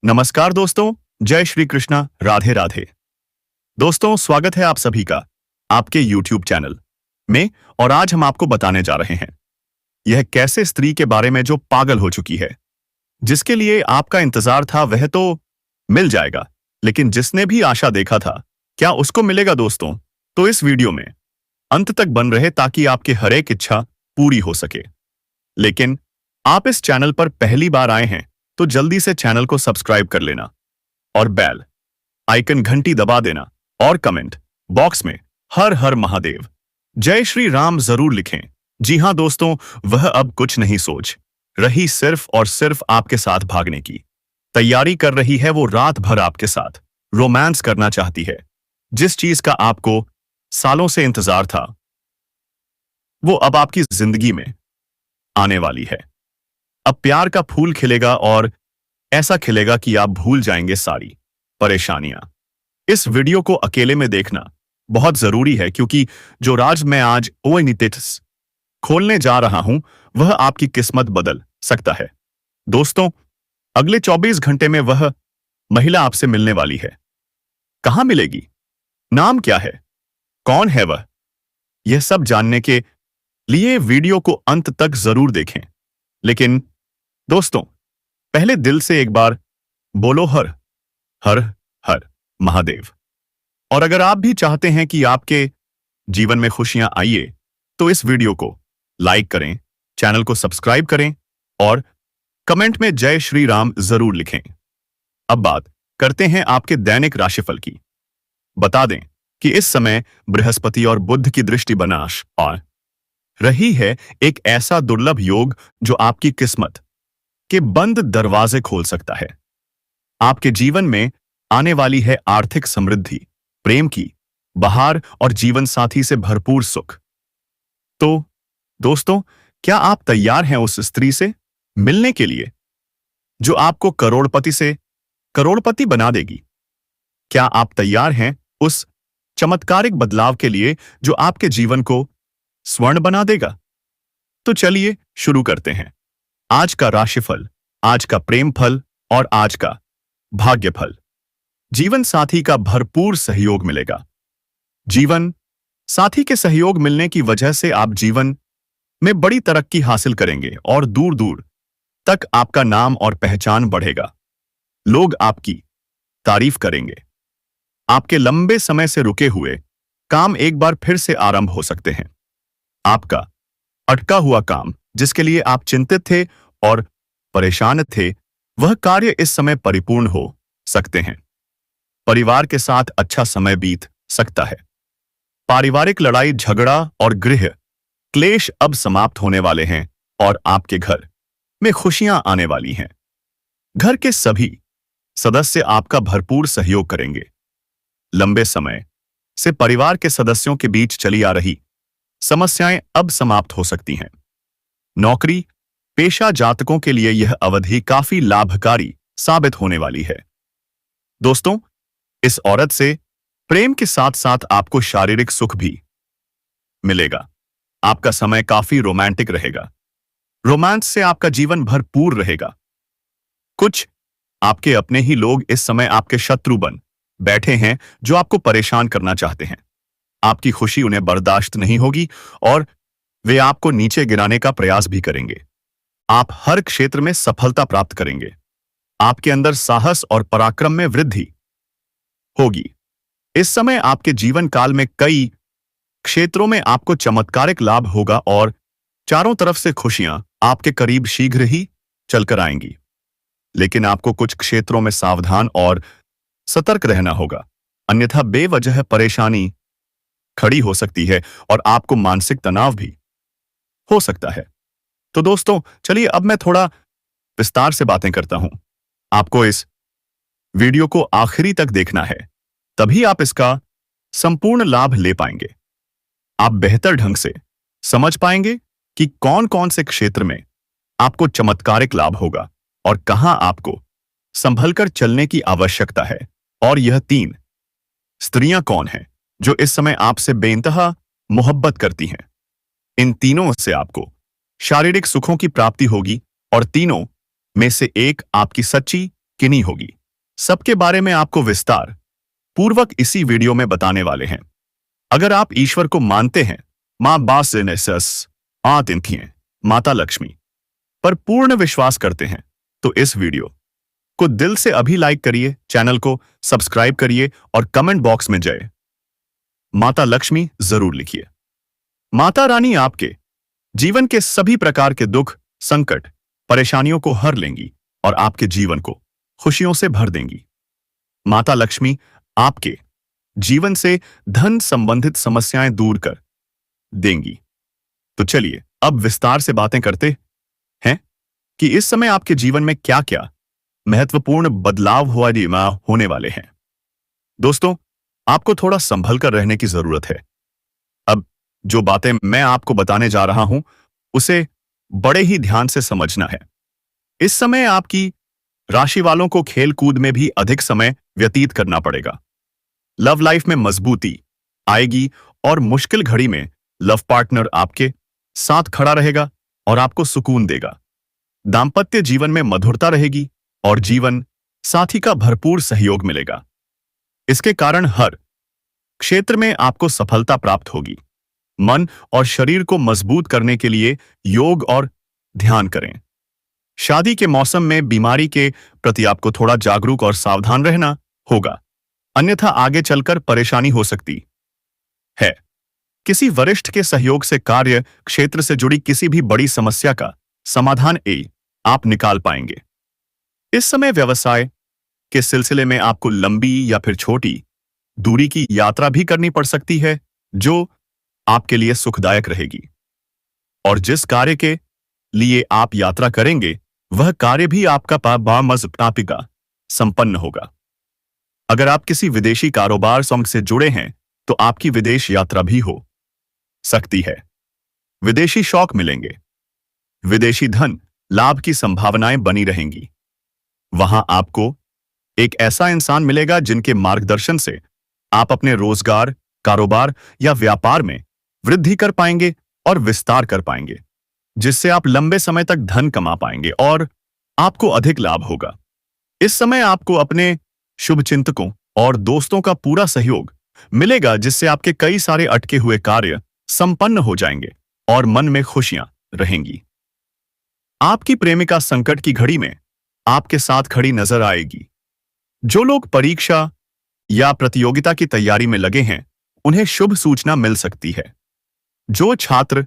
नमस्कार दोस्तों, जय श्री कृष्णा, राधे राधे। दोस्तों, स्वागत है आप सभी का आपके YouTube चैनल में। और आज हम आपको बताने जा रहे हैं यह कैसे स्त्री के बारे में जो पागल हो चुकी है, जिसके लिए आपका इंतजार था वह तो मिल जाएगा, लेकिन जिसने भी आशा देखा था क्या उसको मिलेगा दोस्तों? तो इस वीडियो में अंत तक बन रहे ताकि आपकी हर एक इच्छा पूरी हो सके। लेकिन आप इस चैनल पर पहली बार आए हैं तो जल्दी से चैनल को सब्सक्राइब कर लेना और बेल आइकन घंटी दबा देना और कमेंट बॉक्स में हर हर महादेव जय श्री राम जरूर लिखें। जी हां दोस्तों, वह अब कुछ नहीं सोच रही, सिर्फ और सिर्फ आपके साथ भागने की तैयारी कर रही है। वो रात भर आपके साथ रोमांस करना चाहती है। जिस चीज का आपको सालों से इंतजार था वो अब आपकी जिंदगी में आने वाली है। अब प्यार का फूल खिलेगा और ऐसा खिलेगा कि आप भूल जाएंगे सारी परेशानियां। इस वीडियो को अकेले में देखना बहुत जरूरी है, क्योंकि जो राज मैं आज ओएनिटिट्स खोलने जा रहा हूं वह आपकी किस्मत बदल सकता है। दोस्तों, अगले 24 घंटे में वह महिला आपसे मिलने वाली है। कहां मिलेगी, नाम क्या है, कौन है वह, यह सब जानने के लिए वीडियो को अंत तक जरूर देखें। लेकिन दोस्तों, पहले दिल से एक बार बोलो हर हर हर महादेव। और अगर आप भी चाहते हैं कि आपके जीवन में खुशियां आइए तो इस वीडियो को लाइक करें, चैनल को सब्सक्राइब करें और कमेंट में जय श्री राम जरूर लिखें। अब बात करते हैं आपके दैनिक राशिफल की। बता दें कि इस समय बृहस्पति और बुध की दृष्टि बनाश और रही है, एक ऐसा दुर्लभ योग जो आपकी किस्मत के बंद दरवाजे खोल सकता है। आपके जीवन में आने वाली है आर्थिक समृद्धि, प्रेम की बहार और जीवन साथी से भरपूर सुख। तो दोस्तों, क्या आप तैयार हैं उस स्त्री से मिलने के लिए जो आपको करोड़पति से करोड़पति बना देगी? क्या आप तैयार हैं उस चमत्कारिक बदलाव के लिए जो आपके जीवन को स्वर्ण बना देगा? तो चलिए शुरू करते हैं। आज का राशिफल, आज का प्रेम फल और आज का भाग्य फल। जीवन साथी का भरपूर सहयोग मिलेगा। जीवन साथी के सहयोग मिलने की वजह से आप जीवन में बड़ी तरक्की हासिल करेंगे और दूर दूर तक आपका नाम और पहचान बढ़ेगा। लोग आपकी तारीफ करेंगे। आपके लंबे समय से रुके हुए काम एक बार फिर से आरंभ हो सकते हैं। आपका अटका हुआ काम, जिसके लिए आप चिंतित थे और परेशान थे, वह कार्य इस समय परिपूर्ण हो सकते हैं। परिवार के साथ अच्छा समय बीत सकता है। पारिवारिक लड़ाई झगड़ा और गृह क्लेश अब समाप्त होने वाले हैं और आपके घर में खुशियां आने वाली हैं। घर के सभी सदस्य आपका भरपूर सहयोग करेंगे। लंबे समय से परिवार के सदस्यों के बीच चली आ रही समस्याएं अब समाप्त हो सकती हैं। नौकरी पेशा जातकों के लिए यह अवधि काफी लाभकारी साबित होने वाली है। दोस्तों, इस औरत से प्रेम के साथ साथ आपको शारीरिक सुख भी मिलेगा। आपका समय काफी रोमांटिक रहेगा। रोमांस से आपका जीवन भरपूर रहेगा। कुछ आपके अपने ही लोग इस समय आपके शत्रु बन बैठे हैं जो आपको परेशान करना चाहते हैं। आपकी खुशी उन्हें बर्दाश्त नहीं होगी और वे आपको नीचे गिराने का प्रयास भी करेंगे। आप हर क्षेत्र में सफलता प्राप्त करेंगे। आपके अंदर साहस और पराक्रम में वृद्धि होगी। इस समय आपके जीवन काल में कई क्षेत्रों में आपको चमत्कारिक लाभ होगा और चारों तरफ से खुशियां आपके करीब शीघ्र ही चलकर आएंगी। लेकिन आपको कुछ क्षेत्रों में सावधान और सतर्क रहना होगा, अन्यथा बेवजह परेशानी खड़ी हो सकती है और आपको मानसिक तनाव भी हो सकता है। तो दोस्तों, चलिए अब मैं थोड़ा विस्तार से बातें करता हूं। आपको इस वीडियो को आखिरी तक देखना है, तभी आप इसका संपूर्ण लाभ ले पाएंगे। आप बेहतर ढंग से समझ पाएंगे कि कौन कौन से क्षेत्र में आपको चमत्कारिक लाभ होगा और कहां आपको संभलकर चलने की आवश्यकता है। और यह 3 स्त्रियां कौन हैं जो इस समय आपसे बेइंतहा मोहब्बत करती हैं। इन तीनों से आपको शारीरिक सुखों की प्राप्ति होगी और तीनों में से एक आपकी सच्ची किनी होगी, सबके बारे में आपको विस्तार पूर्वक इसी वीडियो में बताने वाले हैं। अगर आप ईश्वर को मानते हैं, मां बास आतिथ्य माता लक्ष्मी पर पूर्ण विश्वास करते हैं, तो इस वीडियो को दिल से अभी लाइक करिए, चैनल को सब्सक्राइब करिए और कमेंट बॉक्स में जय माता लक्ष्मी जरूर लिखिए। माता रानी आपके जीवन के सभी प्रकार के दुख, संकट, परेशानियों को हर लेंगी और आपके जीवन को खुशियों से भर देंगी। माता लक्ष्मी आपके जीवन से धन संबंधित समस्याएं दूर कर देंगी। तो चलिए अब विस्तार से बातें करते हैं कि इस समय आपके जीवन में क्या क्या महत्वपूर्ण बदलाव होने वाले हैं। दोस्तों, आपको थोड़ा संभल कर रहने की जरूरत है। अब जो बातें मैं आपको बताने जा रहा हूं, उसे बड़े ही ध्यान से समझना है। इस समय आपकी राशि वालों को खेल कूद में भी अधिक समय व्यतीत करना पड़ेगा। लव लाइफ में मजबूती आएगी और मुश्किल घड़ी में लव पार्टनर आपके साथ खड़ा रहेगा और आपको सुकून देगा। दाम्पत्य जीवन में मधुरता रहेगी और जीवन साथी का भरपूर सहयोग मिलेगा। इसके कारण हर क्षेत्र में आपको सफलता प्राप्त होगी। मन और शरीर को मजबूत करने के लिए योग और ध्यान करें। शादी के मौसम में बीमारी के प्रति आपको थोड़ा जागरूक और सावधान रहना होगा, अन्यथा आगे चलकर परेशानी हो सकती है। किसी वरिष्ठ के सहयोग से कार्य क्षेत्र से जुड़ी किसी भी बड़ी समस्या का समाधान आप निकाल पाएंगे। इस समय व्यवसाय के सिलसिले में आपको लंबी या फिर छोटी दूरी की यात्रा भी करनी पड़ सकती है, जो आपके लिए सुखदायक रहेगी। और जिस कार्य के लिए आप यात्रा करेंगे, वह कार्य भी आपका मजबूती संपन्न होगा। अगर आप किसी विदेशी कारोबार से जुड़े हैं, तो आपकी विदेश यात्रा भी हो सकती है। विदेशी शौक मिलेंगे। विदेशी धन लाभ की संभावनाएं बनी रहेंगी। वहां आपको एक ऐसा इंसान मिलेगा जिनके मार्गदर्शन से आप अपने रोजगार, कारोबार या व्यापार में वृद्धि कर पाएंगे और विस्तार कर पाएंगे, जिससे आप लंबे समय तक धन कमा पाएंगे और आपको अधिक लाभ होगा। इस समय आपको अपने शुभचिंतकों और दोस्तों का पूरा सहयोग मिलेगा, जिससे आपके कई सारे अटके हुए कार्य संपन्न हो जाएंगे और मन में खुशियां रहेंगी। आपकी प्रेमिका संकट की घड़ी में आपके साथ खड़ी नजर आएगी। जो लोग परीक्षा या प्रतियोगिता की तैयारी में लगे हैं, उन्हें शुभ सूचना मिल सकती है। जो छात्र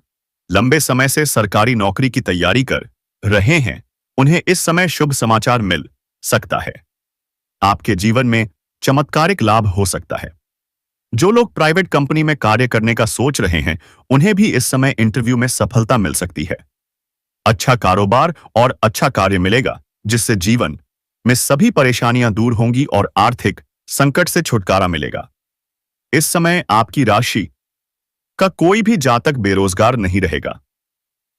लंबे समय से सरकारी नौकरी की तैयारी कर रहे हैं, उन्हें इस समय शुभ समाचार मिल सकता है। आपके जीवन में चमत्कारिक लाभ हो सकता है। जो लोग प्राइवेट कंपनी में कार्य करने का सोच रहे हैं, उन्हें भी इस समय इंटरव्यू में सफलता मिल सकती है। अच्छा कारोबार और अच्छा कार्य मिलेगा, जिससे जीवन में सभी परेशानियां दूर होंगी और आर्थिक संकट से छुटकारा मिलेगा। इस समय आपकी राशि का कोई भी जातक बेरोजगार नहीं रहेगा।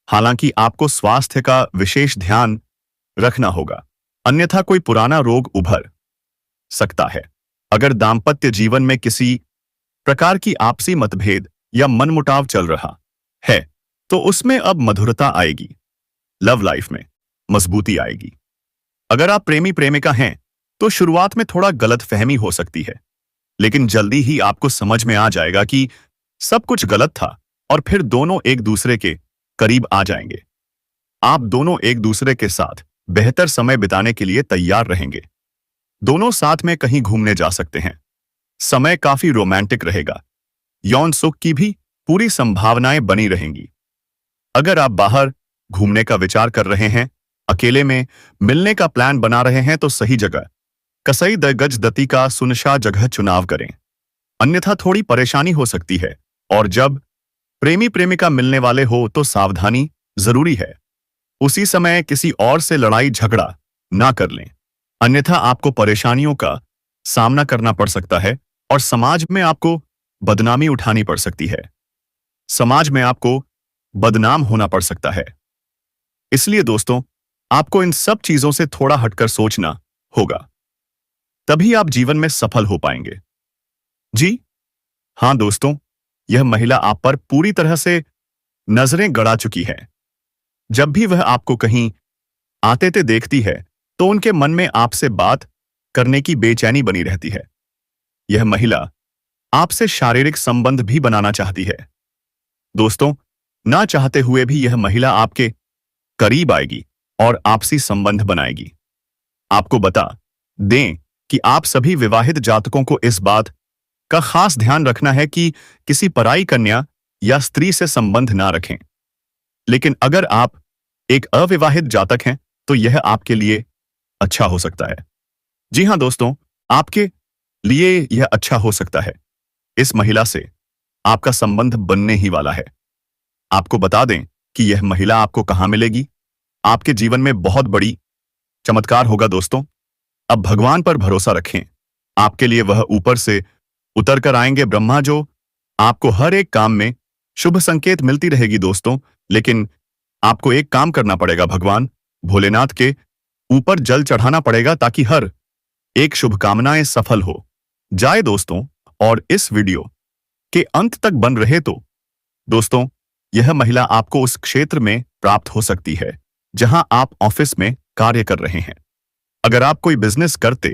हालांकि आपको स्वास्थ्य का विशेष ध्यान रखना होगा, अन्यथा कोई पुराना रोग उभर सकता है। अगर दाम्पत्य जीवन में किसी प्रकार की आपसी मतभेद या मनमुटाव चल रहा है, तो उसमें अब मधुरता आएगी। लव लाइफ में मजबूती आएगी। अगर आप प्रेमी प्रेमिका हैं, तो शुरुआत में थोड़ा गलतफहमी हो सकती है, लेकिन जल्दी ही आपको समझ में आ जाएगा कि सब कुछ गलत था और फिर दोनों एक दूसरे के करीब आ जाएंगे। आप दोनों एक दूसरे के साथ बेहतर समय बिताने के लिए तैयार रहेंगे। दोनों साथ में कहीं घूमने जा सकते हैं। समय काफी रोमांटिक रहेगा। यौन सुख की भी पूरी संभावनाएं बनी रहेंगी। अगर आप बाहर घूमने का विचार कर रहे हैं, अकेले में मिलने का प्लान बना रहे हैं, तो सही जगह कसई गज दती का सुनशा जगह चुनाव करें, अन्यथा थोड़ी परेशानी हो सकती है। और जब प्रेमी प्रेमिका मिलने वाले हो, तो सावधानी जरूरी है। उसी समय किसी और से लड़ाई झगड़ा ना कर लें, अन्यथा आपको परेशानियों का सामना करना पड़ सकता है और समाज में आपको बदनामी उठानी पड़ सकती है। समाज में आपको बदनाम होना पड़ सकता है। इसलिए दोस्तों, आपको इन सब चीजों से थोड़ा हटकर सोचना होगा, तभी आप जीवन में सफल हो पाएंगे। जी हां दोस्तों, यह महिला आप पर पूरी तरह से नजरें गड़ा चुकी है। जब भी वह आपको कहीं आते थे देखती है, तो उनके मन में आपसे बात करने की बेचैनी बनी रहती है। यह महिला आपसे शारीरिक संबंध भी बनाना चाहती है। दोस्तों, ना चाहते हुए भी यह महिला आपके करीब आएगी और आपसी संबंध बनाएगी। आपको बता दें कि आप सभी विवाहित जातकों को इस बात का खास ध्यान रखना है कि किसी पराई कन्या या स्त्री से संबंध ना रखें। लेकिन अगर आप एक अविवाहित जातक हैं तो यह आपके लिए अच्छा हो सकता है। जी हां दोस्तों, आपके लिए यह अच्छा हो सकता है। इस महिला से आपका संबंध बनने ही वाला है। आपको बता दें कि यह महिला आपको कहां मिलेगी। आपके जीवन में बहुत बड़ी चमत्कार होगा दोस्तों। अब भगवान पर भरोसा रखें। आपके लिए वह ऊपर से उतर कर आएंगे ब्रह्मा, जो आपको हर एक काम में शुभ संकेत मिलती रहेगी दोस्तों। लेकिन आपको एक काम करना पड़ेगा, भगवान भोलेनाथ के ऊपर जल चढ़ाना पड़ेगा ताकि हर एक शुभकामनाएं सफल हो जाए दोस्तों। और इस वीडियो के अंत तक बन रहे तो दोस्तों, यह महिला आपको उस क्षेत्र में प्राप्त हो सकती है जहां आप ऑफिस में कार्य कर रहे हैं। अगर आप कोई बिजनेस करते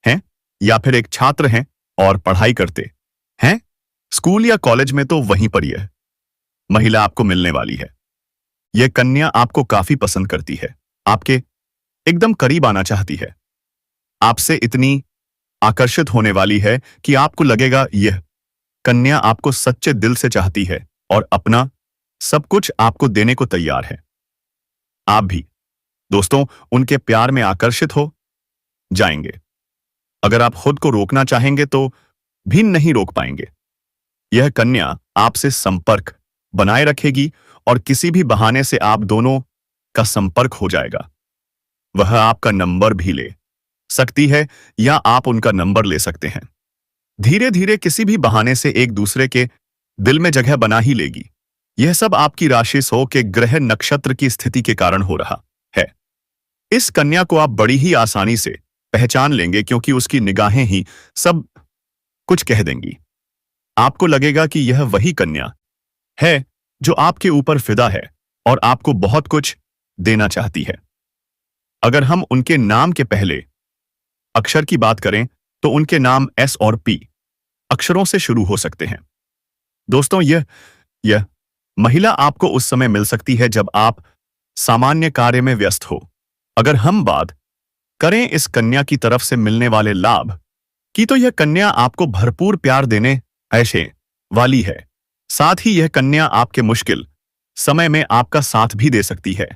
हैं या फिर एक छात्र हैं और पढ़ाई करते हैं स्कूल या कॉलेज में, तो वहीं पर यह महिला आपको मिलने वाली है। यह कन्या आपको काफी पसंद करती है, आपके एकदम करीब आना चाहती है, आपसे इतनी आकर्षित होने वाली है कि आपको लगेगा यह कन्या आपको सच्चे दिल से चाहती है और अपना सब कुछ आपको देने को तैयार है। आप भी दोस्तों उनके प्यार में आकर्षित हो जाएंगे। अगर आप खुद को रोकना चाहेंगे तो भी नहीं रोक पाएंगे। यह कन्या आपसे संपर्क बनाए रखेगी और किसी भी बहाने से आप दोनों का संपर्क हो जाएगा। वह आपका नंबर भी ले सकती है या आप उनका नंबर ले सकते हैं। धीरे धीरे किसी भी बहाने से एक दूसरे के दिल में जगह बना ही लेगी। यह सब आपकी राशि सो के ग्रह नक्षत्र की स्थिति के कारण हो रहा है। इस कन्या को आप बड़ी ही आसानी से पहचान लेंगे क्योंकि उसकी निगाहें ही सब कुछ कह देंगी। आपको लगेगा कि यह वही कन्या है जो आपके ऊपर फिदा है और आपको बहुत कुछ देना चाहती है। अगर हम उनके नाम के पहले अक्षर की बात करें तो उनके नाम एस और पी अक्षरों से शुरू हो सकते हैं। दोस्तों, यह महिला आपको उस समय मिल सकती है जब आप सामान्य कार्य में व्यस्त हो। अगर हम बात करें इस कन्या की तरफ से मिलने वाले लाभ की, तो यह कन्या आपको भरपूर प्यार देने ऐसे वाली है। साथ ही यह कन्या आपके मुश्किल समय में आपका साथ भी दे सकती है।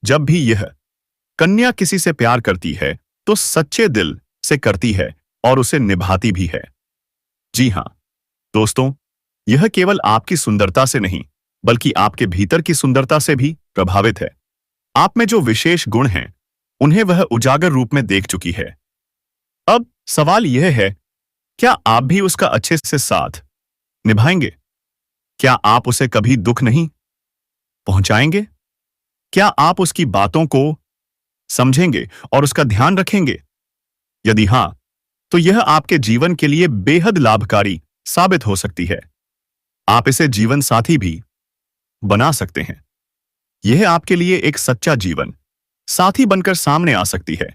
जब भी यह कन्या किसी से प्यार करती है तो सच्चे दिल से करती है और उसे निभाती भी है। जी हां दोस्तों, यह केवल आपकी सुंदरता से नहीं बल्कि आपके भीतर की सुंदरता से भी प्रभावित है। आप में जो विशेष गुण हैं उन्हें वह उजागर रूप में देख चुकी है। अब सवाल यह है, क्या आप भी उसका अच्छे से साथ निभाएंगे? क्या आप उसे कभी दुख नहीं पहुंचाएंगे? क्या आप उसकी बातों को समझेंगे और उसका ध्यान रखेंगे? यदि हां, तो यह आपके जीवन के लिए बेहद लाभकारी साबित हो सकती है। आप इसे जीवन साथी भी बना सकते हैं। यह आपके लिए एक सच्चा जीवन साथी बनकर सामने आ सकती है।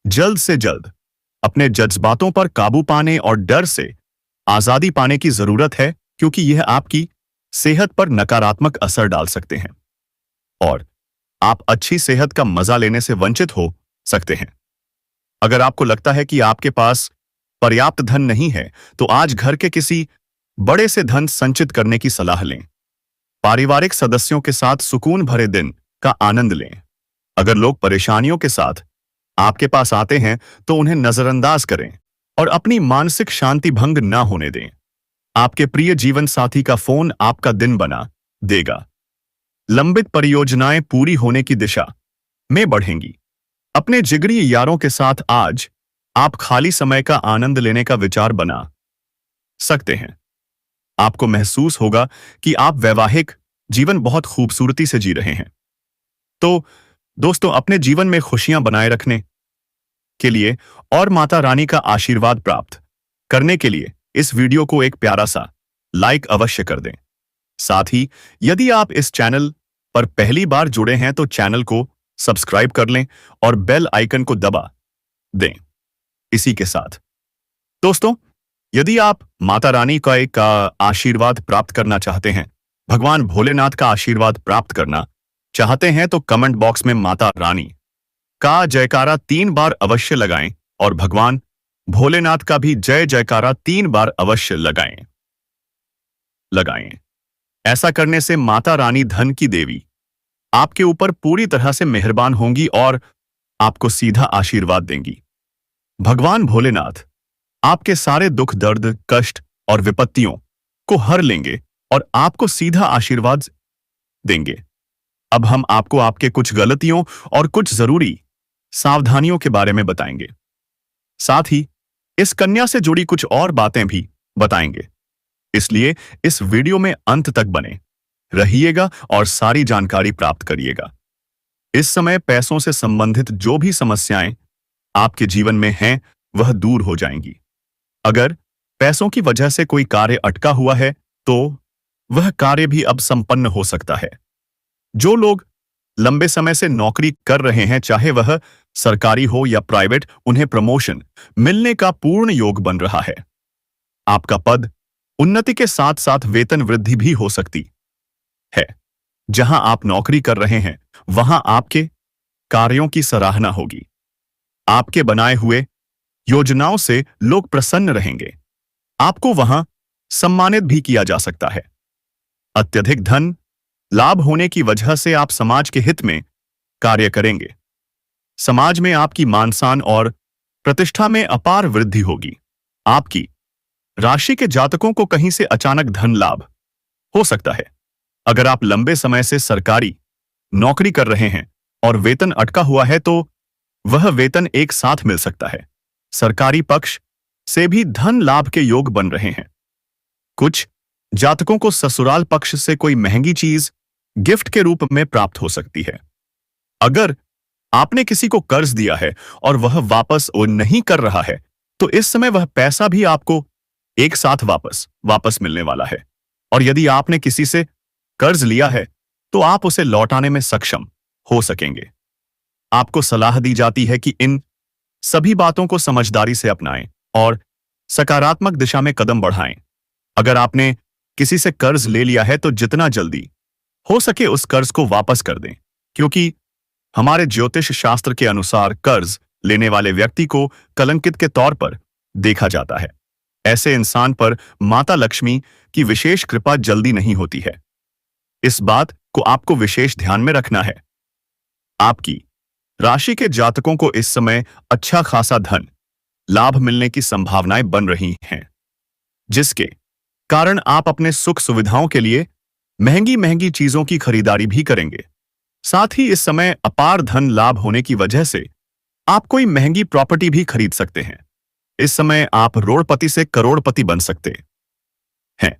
जल्द से जल्द अपने जज्बातों पर काबू पाने और डर से आजादी पाने की जरूरत है, क्योंकि यह आपकी सेहत पर नकारात्मक असर डाल सकते हैं और आप अच्छी सेहत का मजा लेने से वंचित हो सकते हैं। अगर आपको लगता है कि आपके पास पर्याप्त धन नहीं है तो आज घर के किसी बड़े से धन संचित करने की सलाह लें। पारिवारिक सदस्यों के साथ सुकून भरे दिन का आनंद लें। अगर लोग परेशानियों के साथ आपके पास आते हैं तो उन्हें नजरअंदाज करें और अपनी मानसिक शांति भंग ना होने दें। आपके प्रिय जीवन साथी का फोन आपका दिन बना देगा। लंबित परियोजनाएं पूरी होने की दिशा में बढ़ेंगी। अपने जिगरी यारों के साथ आज आप खाली समय का आनंद लेने का विचार बना सकते हैं। आपको महसूस होगा कि आप वैवाहिक जीवन बहुत खूबसूरती से जी रहे हैं। तो दोस्तों, अपने जीवन में खुशियां बनाए रखने के लिए और माता रानी का आशीर्वाद प्राप्त करने के लिए इस वीडियो को एक प्यारा सा लाइक अवश्य कर दें। साथ ही यदि आप इस चैनल पर पहली बार जुड़े हैं तो चैनल को सब्सक्राइब कर लें और बेल आइकन को दबा दें। इसी के साथ दोस्तों, यदि आप माता रानी का आशीर्वाद प्राप्त करना चाहते हैं, भगवान भोलेनाथ का आशीर्वाद प्राप्त करना चाहते हैं, तो कमेंट बॉक्स में माता रानी का जयकारा 3 बार अवश्य लगाएं और भगवान भोलेनाथ का भी जय जयकारा 3 बार अवश्य लगाएं। ऐसा करने से माता रानी धन की देवी आपके ऊपर पूरी तरह से मेहरबान होंगी और आपको सीधा आशीर्वाद देंगी। भगवान भोलेनाथ आपके सारे दुख, दर्द, कष्ट और विपत्तियों को हर लेंगे और आपको सीधा आशीर्वाद देंगे। अब हम आपको आपके कुछ गलतियों और कुछ जरूरी सावधानियों के बारे में बताएंगे। साथ ही इस कन्या से जुड़ी कुछ और बातें भी बताएंगे। इसलिए इस वीडियो में अंत तक बने रहिएगा और सारी जानकारी प्राप्त करिएगा। इस समय पैसों से संबंधित जो भी समस्याएं आपके जीवन में हैं, वह दूर हो जाएंगी। अगर पैसों की वजह से कोई कार्य अटका हुआ है, तो वह कार्य भी अब संपन्न हो सकता है। जो लोग लंबे समय से नौकरी कर रहे हैं, चाहे वह सरकारी हो या प्राइवेट, उन्हें प्रमोशन मिलने का पूर्ण योग बन रहा है। आपका पद उन्नति के साथ साथ वेतन वृद्धि भी हो सकती है। जहां आप नौकरी कर रहे हैं, वहां आपके कार्यों की सराहना होगी। आपके बनाए हुए योजनाओं से लोग प्रसन्न रहेंगे। आपको वहां सम्मानित भी किया जा सकता है। अत्यधिक धन लाभ होने की वजह से आप समाज के हित में कार्य करेंगे। समाज में आपकी मान सम्मान और प्रतिष्ठा में अपार वृद्धि होगी। आपकी राशि के जातकों को कहीं से अचानक धन लाभ हो सकता है। अगर आप लंबे समय से सरकारी नौकरी कर रहे हैं और वेतन अटका हुआ है, तो वह वेतन एक साथ मिल सकता है। सरकारी पक्ष से भी धन लाभ के योग बन रहे हैं। कुछ जातकों को ससुराल पक्ष से कोई महंगी चीज गिफ्ट के रूप में प्राप्त हो सकती है। अगर आपने किसी को कर्ज दिया है और वह वापस नहीं कर रहा है, तो इस समय वह पैसा भी आपको एक साथ वापस मिलने वाला है। और यदि आपने किसी से कर्ज लिया है, तो आप उसे लौटाने में सक्षम हो सकेंगे। आपको सलाह दी जाती है कि इन सभी बातों को समझदारी से अपनाएं और सकारात्मक दिशा में कदम बढ़ाएं। अगर आपने किसी से कर्ज ले लिया है, तो जितना जल्दी हो सके उस कर्ज को वापस कर दें, क्योंकि हमारे ज्योतिष शास्त्र के अनुसार कर्ज लेने वाले व्यक्ति को कलंकित के तौर पर देखा जाता है। ऐसे इंसान पर माता लक्ष्मी की विशेष कृपा जल्दी नहीं होती है। इस बात को आपको विशेष ध्यान में रखना है। आपकी राशि के जातकों को इस समय अच्छा खासा धन लाभ मिलने की संभावनाएं बन रही हैं, जिसके कारण आप अपने सुख सुविधाओं के लिए महंगी महंगी चीजों की खरीदारी भी करेंगे। साथ ही इस समय अपार धन लाभ होने की वजह से आप कोई महंगी प्रॉपर्टी भी खरीद सकते हैं। इस समय आप रोड़पति से करोड़पति बन सकते हैं।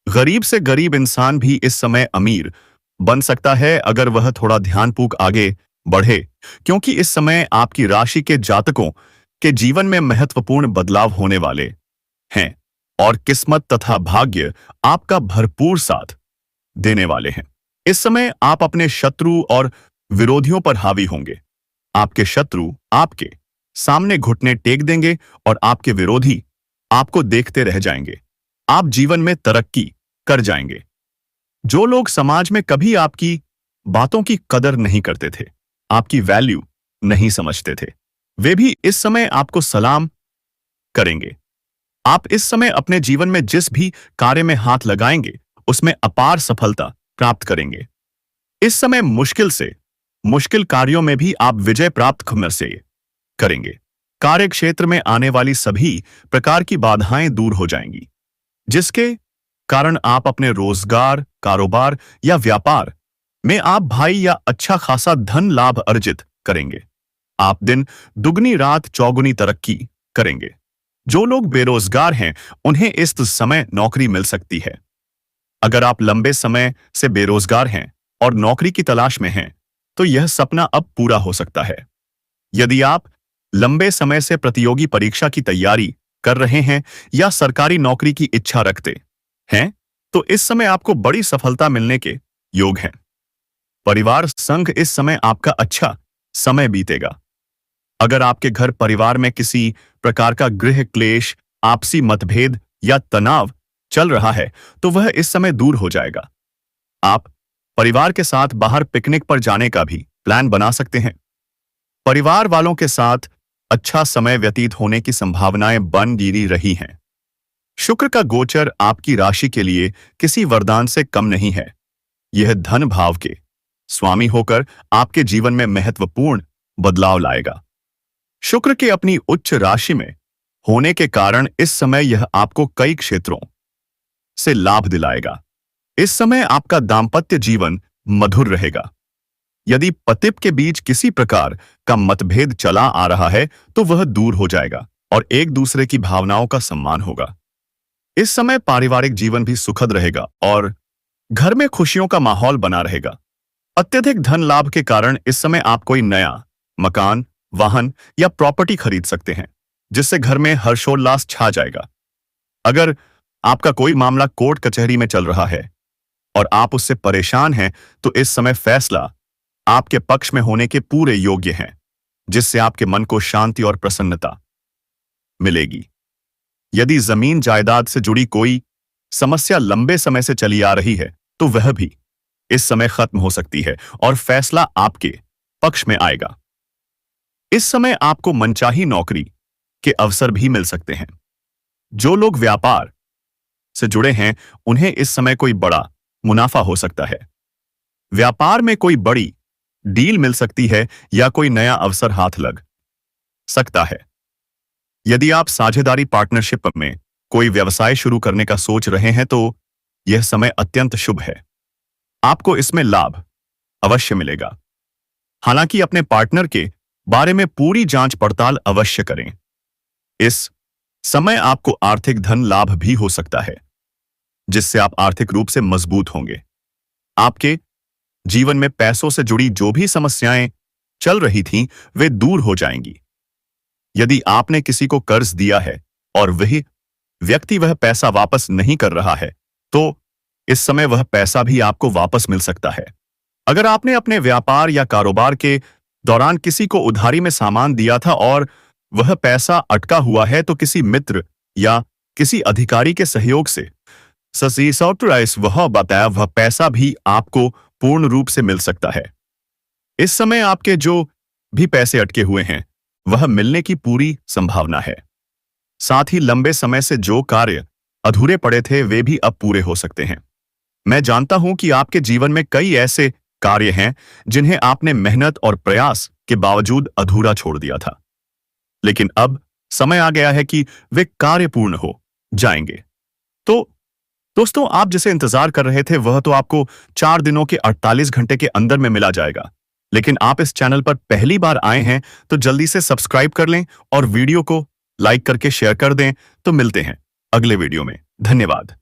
गरीब से गरीब इंसान भी इस समय अमीर बन सकता है, अगर वह थोड़ा ध्यानपूर्वक आगे बढ़े, क्योंकि इस समय आपकी राशि के जातकों के जीवन में महत्वपूर्ण बदलाव होने वाले हैं और किस्मत तथा भाग्य आपका भरपूर साथ देने वाले हैं। इस समय आप अपने शत्रु और विरोधियों पर हावी होंगे। आपके शत्रु आपके सामने घुटने टेक देंगे और आपके विरोधी आपको देखते रह जाएंगे। आप जीवन में तरक्की कर जाएंगे। जो लोग समाज में कभी आपकी बातों की कदर नहीं करते थे, आपकी वैल्यू नहीं समझते थे, वे भी इस समय आपको सलाम करेंगे। आप इस समय अपने जीवन में जिस भी कार्य में हाथ लगाएंगे, उसमें अपार सफलता प्राप्त करेंगे। इस समय मुश्किल से मुश्किल कार्यों में भी आप विजय प्राप्त से करेंगे। कार्य क्षेत्र में आने वाली सभी प्रकार की बाधाएं दूर हो जाएंगी, जिसके कारण आप अपने रोजगार, कारोबार या व्यापार में आप भाई या अच्छा खासा धन लाभ अर्जित करेंगे। आप दिन दुगनी रात चौगुनी तरक्की करेंगे। जो लोग बेरोजगार हैं, उन्हें इस समय नौकरी मिल सकती है। अगर आप लंबे समय से बेरोजगार हैं और नौकरी की तलाश में हैं, तो यह सपना अब पूरा हो सकता है। यदि आप लंबे समय से प्रतियोगी परीक्षा की तैयारी कर रहे हैं या सरकारी नौकरी की इच्छा रखते हैं, तो इस समय आपको बड़ी सफलता मिलने के योग हैं। परिवार संग इस समय आपका अच्छा समय बीतेगा। अगर आपके घर परिवार में किसी प्रकार का गृह क्लेश, आपसी मतभेद या तनाव चल रहा है, तो वह इस समय दूर हो जाएगा। आप परिवार के साथ बाहर पिकनिक पर जाने का भी प्लान बना सकते हैं। परिवार वालों के साथ अच्छा समय व्यतीत होने की संभावनाएं बन गिरी रही हैं। शुक्र का गोचर आपकी राशि के लिए किसी वरदान से कम नहीं है। यह धन भाव के स्वामी होकर आपके जीवन में महत्वपूर्ण बदलाव लाएगा। शुक्र के अपनी उच्च राशि में होने के कारण इस समय यह आपको कई क्षेत्रों से लाभ दिलाएगा। इस समय आपका दाम्पत्य जीवन मधुर रहेगा। यदि पति के बीच किसी प्रकार का मतभेद चला आ रहा है, तो वह दूर हो जाएगा और एक दूसरे की भावनाओं का सम्मान होगा। इस समय पारिवारिक जीवन भी सुखद रहेगा और घर में खुशियों का माहौल बना रहेगा। अत्यधिक धन लाभ के कारण इस समय आप कोई नया मकान, वाहन या प्रॉपर्टी खरीद सकते हैं, जिससे घर में हर्षोल्लास छा जाएगा। अगर आपका कोई मामला कोर्ट कचहरी में चल रहा है और आप उससे परेशान हैं, तो इस समय फैसला आपके पक्ष में होने के पूरे योग्य हैं, जिससे आपके मन को शांति और प्रसन्नता मिलेगी। यदि जमीन जायदाद से जुड़ी कोई समस्या लंबे समय से चली आ रही है, तो वह भी इस समय खत्म हो सकती है और फैसला आपके पक्ष में आएगा। इस समय आपको मनचाही नौकरी के अवसर भी मिल सकते हैं। जो लोग व्यापार से जुड़े हैं, उन्हें इस समय कोई बड़ा मुनाफा हो सकता है। व्यापार में कोई बड़ी डील मिल सकती है या कोई नया अवसर हाथ लग सकता है। यदि आप साझेदारी पार्टनरशिप में कोई व्यवसाय शुरू करने का सोच रहे हैं, तो यह समय अत्यंत शुभ है। आपको इसमें लाभ अवश्य मिलेगा। हालांकि अपने पार्टनर के बारे में पूरी जांच पड़ताल अवश्य करें। इस समय आपको आर्थिक धन लाभ भी हो सकता है, जिससे आप आर्थिक रूप से मजबूत होंगे। आपके जीवन में पैसों से जुड़ी जो भी समस्याएं चल रही थीं, वे दूर हो जाएंगी। यदि आपने किसी को कर्ज दिया है और वही व्यक्ति वह पैसा वापस नहीं कर रहा है, तो इस समय वह पैसा भी आपको वापस मिल सकता है। अगर आपने अपने व्यापार या कारोबार के दौरान किसी को उधारी में सामान दिया था और वह पैसा अटका हुआ है, तो किसी मित्र या किसी अधिकारी के सहयोग से वह बताया वह पैसा भी आपको पूर्ण रूप से मिल सकता है। इस समय आपके जो भी पैसे अटके हुए हैं, वह मिलने की पूरी संभावना है। साथ ही लंबे समय से जो कार्य अधूरे पड़े थे, वे भी अब पूरे हो सकते हैं। मैं जानता हूं कि आपके जीवन में कई ऐसे कार्य हैं जिन्हें आपने मेहनत और प्रयास के बावजूद अधूरा छोड़ दिया था, लेकिन अब समय आ गया है कि वे कार्य पूर्ण हो जाएंगे। तो दोस्तों, आप जिसे इंतजार कर रहे थे, वह तो आपको 4 दिनों के 48 घंटे के अंदर में मिला जाएगा। लेकिन आप इस चैनल पर पहली बार आए हैं, तो जल्दी से सब्सक्राइब कर लें और वीडियो को लाइक करके शेयर कर दें। तो मिलते हैं अगले वीडियो में। धन्यवाद।